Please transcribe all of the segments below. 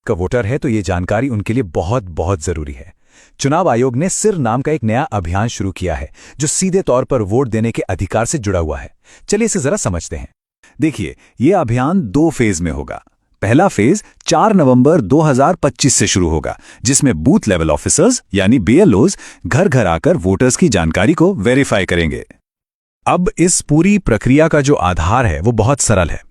का वोटर है तो ये जानकारी उनके लिए बहुत बहुत जरूरी है। चुनाव आयोग ने सिर नाम का एक नया अभियान शुरू किया है जो सीधे तौर पर वोट देने के अधिकार से जुड़ा हुआ है। चलिए इसे जरा समझते हैं। देखिए, ये अभियान 2 फेज में होगा। पहला फेज 4 नवंबर 2025 से शुरू होगा, जिसमें बूथ लेवल ऑफिसर्स यानी BLOs घर घर आकर वोटर्स की जानकारी को वेरीफाई करेंगे। अब इस पूरी प्रक्रिया का जो आधार है वो बहुत सरल है।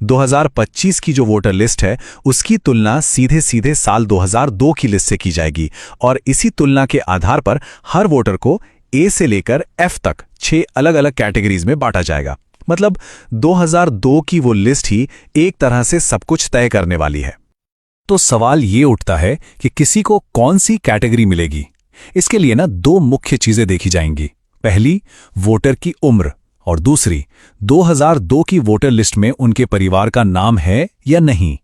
2025 की जो वोटर लिस्ट है उसकी तुलना सीधे सीधे साल 2002 की लिस्ट से की जाएगी और इसी तुलना के आधार पर हर वोटर को A से लेकर F तक 6 अलग अलग कैटेगरीज में बांटा जाएगा। मतलब 2002 की वो लिस्ट ही एक तरह से सब कुछ तय करने वाली है। तो सवाल ये उठता है कि किसी को कौन सी कैटेगरी मिलेगी। इसके लिए ना 2 मुख्य चीजें देखी जाएंगी। पहली, वोटर की उम्र, और दूसरी, 2002 की वोटर लिस्ट में उनके परिवार का नाम है या नहीं।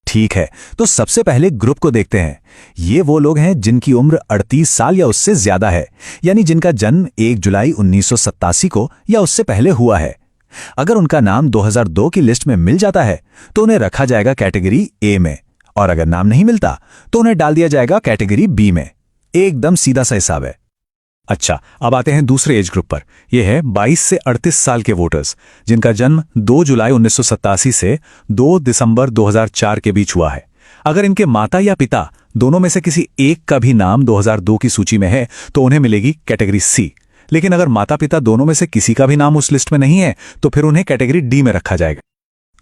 ठीक है, तो सबसे पहले ग्रुप को देखते हैं। ये वो लोग हैं जिनकी उम्र 38 साल या उससे ज्यादा है, यानी जिनका जन्म 1 जुलाई 1987 को या उससे पहले हुआ है। अगर उनका नाम 2002 की लिस्ट में मिल जाता है तो उन्हें रखा जाएगा कैटेगरी A में, और अगर नाम नहीं मिलता तो उन्हें डाल दिया जाएगा कैटेगरी B में। एकदम सीधा सा हिसाब है। अच्छा, अब आते हैं दूसरे एज ग्रुप पर। यह है 22 से 38 साल के वोटर्स, जिनका जन्म 2 जुलाई 1987 से 2 दिसंबर 2004 के बीच हुआ है। अगर इनके माता या पिता दोनों में से किसी एक का भी नाम 2002 की सूची में है तो उन्हें मिलेगी कैटेगरी C। लेकिन अगर माता पिता दोनों में से किसी का भी नाम उस लिस्ट में नहीं है तो फिर उन्हें कैटेगरी D में रखा जाएगा।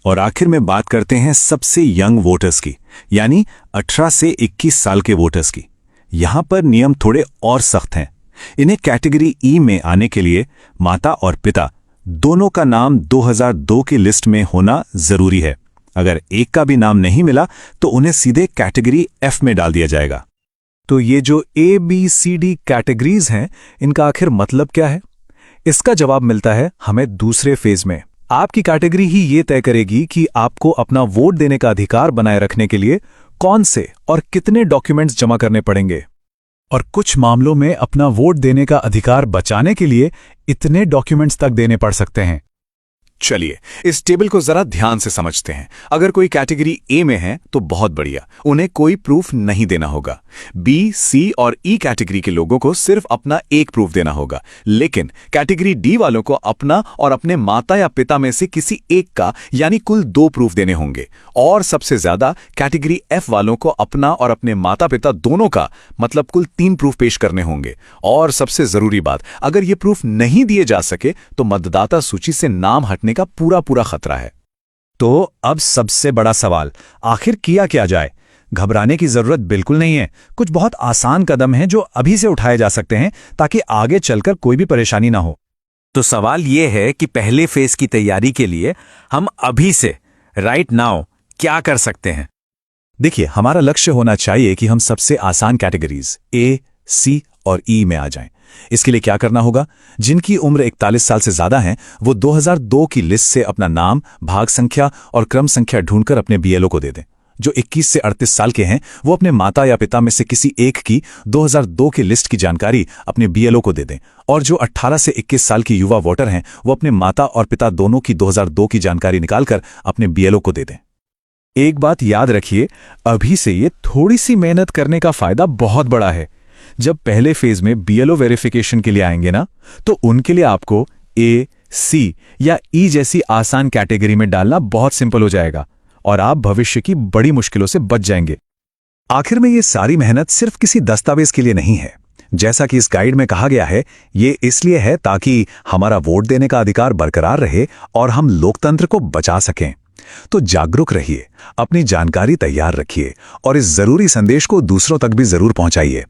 और आखिर में बात करते हैं सबसे यंग वोटर्स की, यानी 18 से 21 साल के वोटर्स की। यहां पर नियम थोड़े और सख्त हैं। इन्हें कैटेगरी E में आने के लिए माता और पिता दोनों का नाम 2002 की लिस्ट में होना जरूरी है। अगर एक का भी नाम नहीं मिला तो उन्हें सीधे कैटेगरी F में डाल दिया जाएगा। तो ये जो ABCD कैटेगरीज हैं, इनका आखिर मतलब क्या है? इसका जवाब मिलता है हमें दूसरे फेज में। आपकी कैटेगरी ही ये तय करेगी कि आपको अपना वोट देने का अधिकार बनाए रखने के लिए कौन से और कितने डॉक्यूमेंट्स जमा करने पड़ेंगे, और कुछ मामलों में अपना वोट देने का अधिकार बचाने के लिए इतने डॉक्यूमेंट्स तक देने पड़ सकते हैं। चलिए इस टेबल को जरा ध्यान से समझते हैं। अगर कोई कैटेगरी A में है तो बहुत बढ़िया, उन्हें कोई प्रूफ नहीं देना होगा। B, C और E कैटेगरी के लोगों को सिर्फ अपना एक प्रूफ देना होगा। लेकिन कैटेगरी D वालों को अपना और अपने माता या पिता में से किसी एक का यानी कुल 2 प्रूफ देने होंगे। और सबसे ज्यादा कैटेगरी F वालों को अपना और अपने माता पिता दोनों का मतलब कुल 3 प्रूफ पेश करने होंगे। और सबसे जरूरी बात, अगर ये प्रूफ नहीं दिए जा सके तो मतदाता सूची से नाम हटने का पूरा खतरा है। तो अब सबसे बड़ा सवाल, आखिर किया क्या जाए? घबराने की जरूरत बिल्कुल नहीं है। कुछ बहुत आसान कदम हैं जो अभी से उठाए जा सकते हैं ताकि आगे चलकर कोई भी परेशानी ना हो। तो सवाल यह है कि पहले फेज की तैयारी के लिए हम अभी से राइट नाउ क्या कर सकते हैं? देखिए, हमारा लक्ष्य होना चाहिए कि हम सबसे आसान कैटेगरीज A, C और E में आ जाएं। इसके लिए क्या करना होगा? जिनकी उम्र 41 साल से ज्यादा है वो 2002 की लिस्ट से अपना नाम, भाग संख्या और क्रम संख्या ढूंढकर अपने BLO को दे दें। जो 21 से 38 साल के हैं वो अपने माता या पिता में से किसी एक की 2002 की लिस्ट की जानकारी अपने BLO को दे दें। और जो 18 से 21 साल की युवा वोटर हैं वो अपने माता और पिता दोनों की 2002 की जानकारी निकालकर अपने BLO को दे दें। एक बात याद रखिए, अभी से ये थोड़ी सी मेहनत करने का फायदा बहुत बड़ा है। जब पहले फेज में BLO वेरिफिकेशन के लिए आएंगे ना, तो उनके लिए आपको A, C या E जैसी आसान कैटेगरी में डालना बहुत सिंपल हो जाएगा और आप भविष्य की बड़ी मुश्किलों से बच जाएंगे। आखिर में ये सारी मेहनत सिर्फ किसी दस्तावेज के लिए नहीं है। जैसा कि इस गाइड में कहा गया है, ये इसलिए है ताकि हमारा वोट देने का अधिकार बरकरार रहे और हम लोकतंत्र को बचा सकें। तो जागरूक रहिए, अपनी जानकारी तैयार रखिए और इस जरूरी संदेश को दूसरों तक भी जरूर पहुंचाइए।